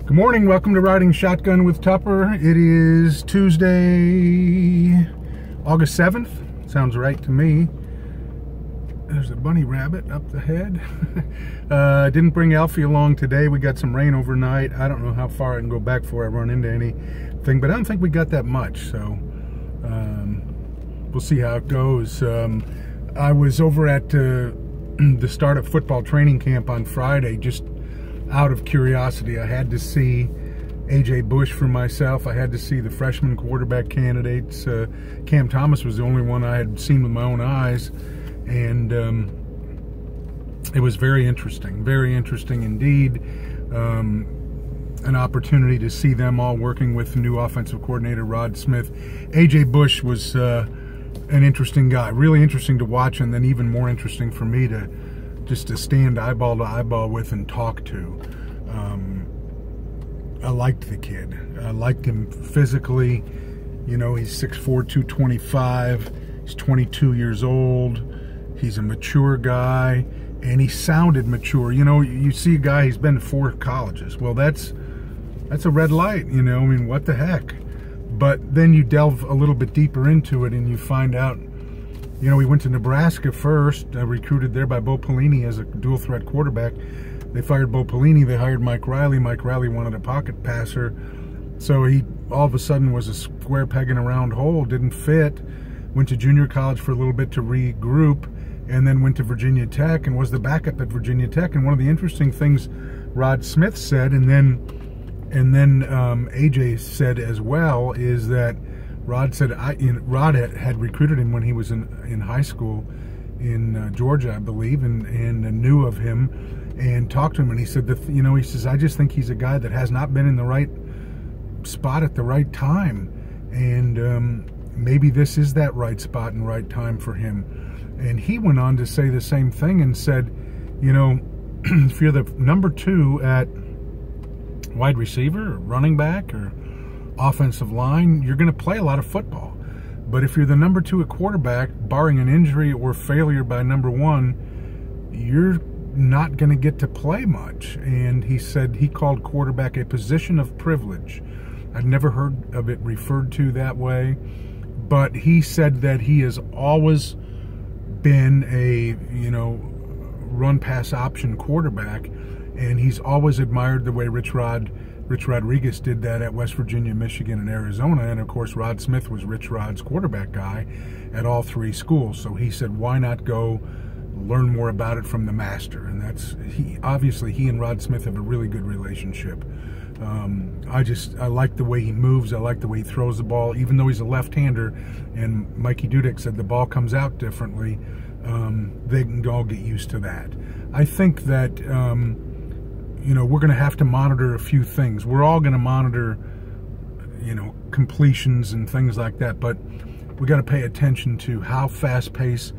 Good morning, welcome to Riding Shotgun with Tupper. It is Tuesday, August 7th. Sounds right to me. There's a bunny rabbit up the head. Didn't bring Alfie along today. We got some rain overnight. I don't know how far I can go back before I run into anything, but I don't think we got that much, so we'll see how it goes. I was over at the start of football training camp on Friday, just out of curiosity. I had to see AJ Bush for myself. I had to see the freshman quarterback candidates. Cam Thomas was the only one I had seen with my own eyes, and it was very interesting indeed. An opportunity to see them all working with the new offensive coordinator, Rod Smith. AJ Bush was an interesting guy, really interesting to watch, and then even more interesting for me to stand eyeball to eyeball with and talk to. I liked the kid. I liked him physically. You know, he's 6'4", 225. He's 22 years old. He's a mature guy, and he sounded mature. You know, you see a guy, he's been to 4 colleges. Well, that's a red light, you know. I mean, what the heck? But then you delve a little bit deeper into it, and you find out, you know, he went to Nebraska first, recruited there by Bo Pelini as a dual threat quarterback. They fired Bo Pelini, they hired Mike Riley. Mike Riley wanted a pocket passer, so he all of a sudden was a square peg in a round hole, didn't fit. Went to junior college for a little bit to regroup, and then went to Virginia Tech and was the backup at Virginia Tech. And one of the interesting things Rod Smith said, and then AJ said as well, is that Rod said Rod had recruited him when he was in high school in Georgia, I believe, and knew of him and talked to him. And he said that, you know, he says, I just think he's a guy that has not been in the right spot at the right time, and maybe this is that right spot and right time for him. And he went on to say the same thing and said, you know, if you're the number 2 at wide receiver or running back or offensive line, you're going to play a lot of football. But if you're the number 2 at quarterback, barring an injury or failure by number 1, you're not going to get to play much. And he said he called quarterback a position of privilege. I'd never heard of it referred to that way, but he said that he has always been a, you know, run pass option quarterback, and he's always admired the way Rich Rodriguez did that at West Virginia, Michigan, and Arizona. And of course, Rod Smith was Rich Rod's quarterback guy at all 3 schools. So he said, why not go learn more about it from the master? And that's, obviously he and Rod Smith have a really good relationship. I like the way he moves. I like the way he throws the ball, even though he's a left-hander. And Mikey Dudek said the ball comes out differently. They can all get used to that. I think that, you know, we're going to have to monitor a few things. We're all going to monitor, you know, completions and things like that, but we got to pay attention to how fast-paced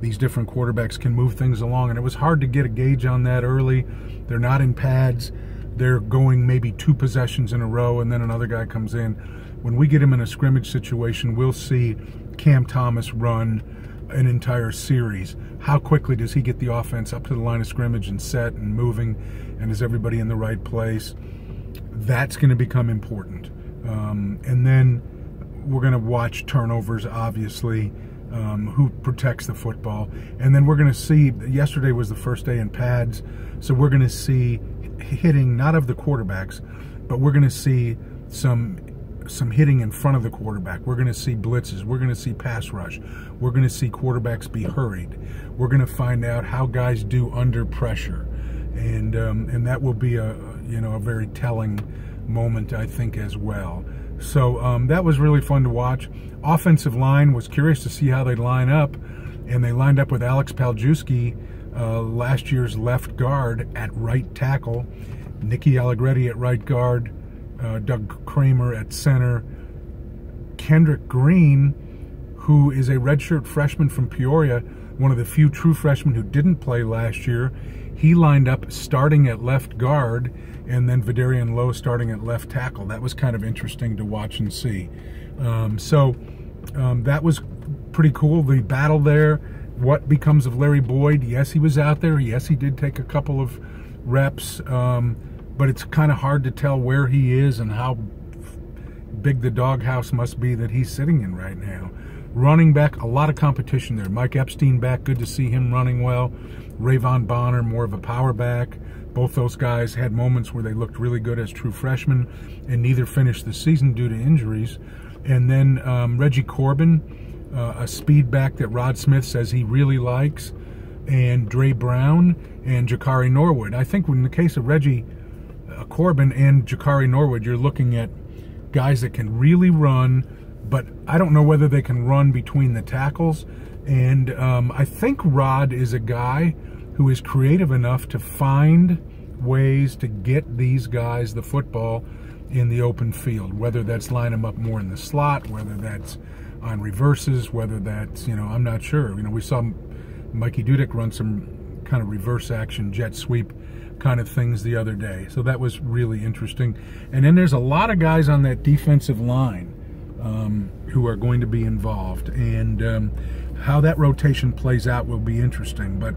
these different quarterbacks can move things along. And it was hard to get a gauge on that early. They're not in pads. They're going maybe 2 possessions in a row, and then another guy comes in. When we get him in a scrimmage situation, we'll see Cam Thomas run an entire series. How quickly does he get the offense up to the line of scrimmage and set and moving, and is everybody in the right place? That's going to become important. And then we're going to watch turnovers, obviously, who protects the football. And then we're going to see, yesterday was the first day in pads, so we're going to see hitting, not of the quarterbacks, but we're going to see some hitting in front of the quarterback. We're going to see blitzes. We're going to see pass rush. We're going to see quarterbacks be hurried. We're going to find out how guys do under pressure, and that will be a very telling moment, I think, as well. So that was really fun to watch. Offensive line, was curious to see how they'd line up, and they lined up with Alex Paljewski, last year's left guard, at right tackle, Nicky Allegretti at right guard, Doug Kramer at center, Kendrick Green, who is a redshirt freshman from Peoria, one of the few true freshmen who didn't play last year. He lined up starting at left guard, and then Vidarian Lowe starting at left tackle. That was kind of interesting to watch and see. That was pretty cool, the battle there. What becomes of Larry Boyd? Yes, he was out there. Yes, he did take a couple of reps. but it's kind of hard to tell where he is and how big the doghouse must be that he's sitting in right now. Running back, a lot of competition there. Mike Epstein back, good to see him running well. Rayvon Bonner, more of a power back. Both those guys had moments where they looked really good as true freshmen, and neither finished the season due to injuries. And then Reggie Corbin, a speed back that Rod Smith says he really likes, and Dre Brown and Jakari Norwood. I think in the case of Reggie Corbin and Jakari Norwood, you're looking at guys that can really run, but I don't know whether they can run between the tackles. And I think Rod is a guy who is creative enough to find ways to get these guys the football in the open field, whether that's line them up more in the slot, whether that's on reverses, whether that's, I'm not sure. We saw Mikey Dudek run some kind of reverse action jet sweep kind of things the other day. So that was really interesting. And then there's a lot of guys on that defensive line who are going to be involved. And how that rotation plays out will be interesting. But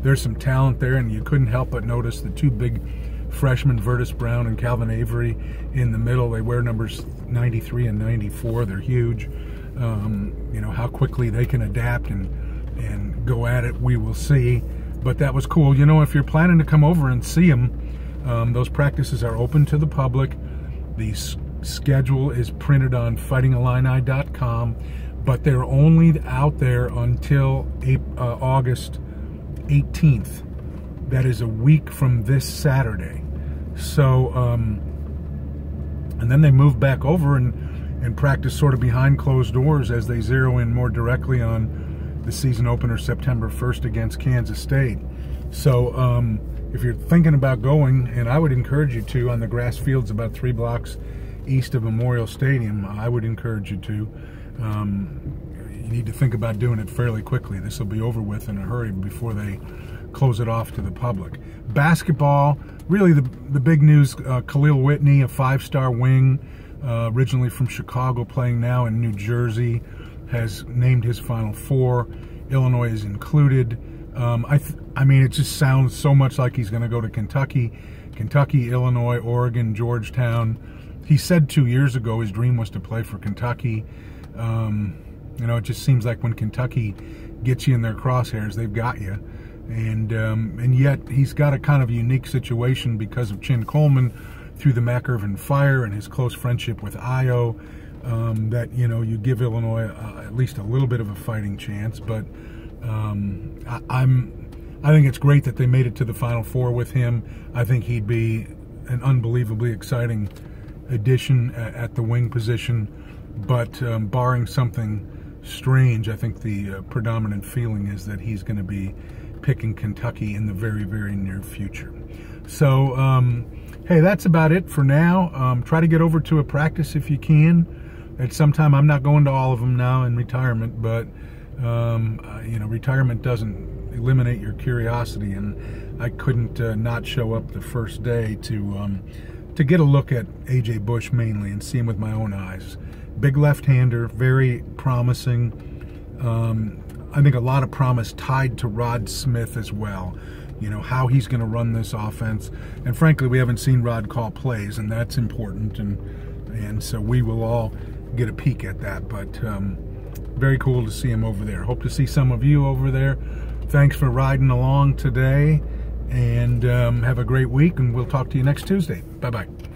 there's some talent there, and you couldn't help but notice the two big freshmen, Vertus Brown and Calvin Avery, in the middle. They wear numbers 93 and 94. They're huge. How quickly they can adapt and go at it, we will see. But that was cool. If you're planning to come over and see them, those practices are open to the public. The schedule is printed on fightingillini.com, but they're only out there until August 18th. That is a week from this Saturday. So, and then they move back over and practice sort of behind closed doors as they zero in more directly on the season opener September 1st against Kansas State. So if you're thinking about going, and I would encourage you to, on the grass fields about 3 blocks east of Memorial Stadium, I would encourage you to. You need to think about doing it fairly quickly. This will be over with in a hurry before they close it off to the public. Basketball, really the big news, Khalil Whitney, a 5-star wing, originally from Chicago, playing now in New Jersey, has named his Final Four. Illinois is included. I mean, it just sounds so much like he's going to go to Kentucky, Illinois, Oregon, Georgetown. He said 2 years ago his dream was to play for Kentucky. It just seems like when Kentucky gets you in their crosshairs, they've got you. And yet he's got a kind of unique situation because of Chin Coleman through the McIrvin fire and his close friendship with Io, that, you give Illinois at least a little bit of a fighting chance. But I think it's great that they made it to the Final Four with him. I think he'd be an unbelievably exciting addition at the wing position. But barring something strange, I think the predominant feeling is that he's going to be picking Kentucky in the very, very near future. So, hey, that's about it for now. Try to get over to a practice if you can. At some time, I'm not going to all of them now in retirement, but retirement doesn't eliminate your curiosity, and I couldn't not show up the first day to get a look at A.J. Bush mainly and see him with my own eyes. Big left-hander, very promising. I think a lot of promise tied to Rod Smith as well. How he's going to run this offense. And frankly, we haven't seen Rod call plays, and that's important. And so we will all get a peek at that. But very cool to see him over there. Hope to see some of you over there. Thanks for riding along today. And have a great week, and we'll talk to you next Tuesday. Bye-bye.